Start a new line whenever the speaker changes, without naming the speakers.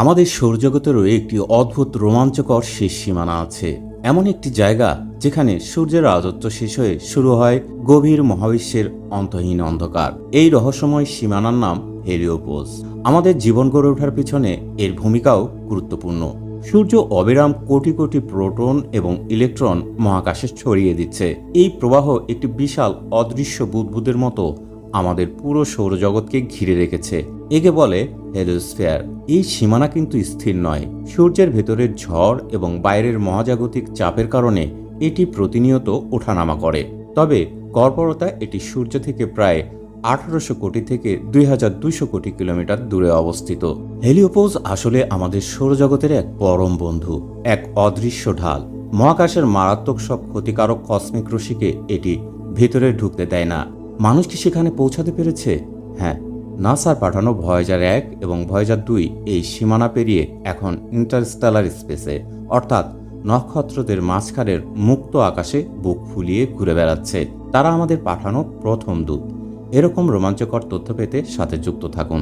আমাদের সৌরজগতেরও একটি অদ্ভুত রোমাঞ্চকর শেষ সীমানা আছে। এমন একটি জায়গা যেখানে সূর্যের রাজত্ব শেষ হয়ে শুরু হয় গভীর মহাবিশ্বের অন্তহীন অন্ধকার। এই রহস্যময় সীমানার নাম হেলিওপোজ। আমাদের জীবন গড়ে ওঠার পিছনে এর ভূমিকাও গুরুত্বপূর্ণ। সূর্য অবিরাম কোটি কোটি প্রোটন এবং ইলেকট্রন মহাকাশে ছড়িয়ে দিচ্ছে। এই প্রবাহ একটি বিশাল অদৃশ্য বুদবুদের মতো আমাদের পুরো সৌরজগৎকে ঘিরে রেখেছে। একে বলে হেলিওস্ফিয়ার। এই সীমানা কিন্তু স্থির নয়। সূর্যের ভেতরের ঝড় এবং বাইরের মহাজাগতিক চাপের কারণে এটি প্রতিনিয়ত ওঠানামা করে। তবে গড়পড়তা এটি সূর্য থেকে প্রায় 1800 কোটি থেকে 2200 কোটি কিলোমিটার দূরে অবস্থিত। হেলিওপোজ আসলে আমাদের সৌরজগতের এক পরম বন্ধু, এক অদৃশ্য ঢাল। মহাকাশের মারাত্মক সব ক্ষতিকারক কসমিক রশ্মিকে এটি ভেতরে ঢুকতে দেয় না। মানুষ কি সেখানে পৌঁছাতে পেরেছে? হ্যাঁ, নাসার পাঠানো ভয়েজার 1 এবং ভয়েজার 2 এই সীমানা পেরিয়ে এখন ইন্টারস্টেলার স্পেসে, অর্থাৎ নক্ষত্রদের মাঝখানের মুক্ত আকাশে বুক ফুলিয়ে ঘুরে বেড়াচ্ছে। তারা আমাদের পাঠানো প্রথম দূত। এরকম রোমাঞ্চকর তথ্য পেতে সাথে যুক্ত থাকুন।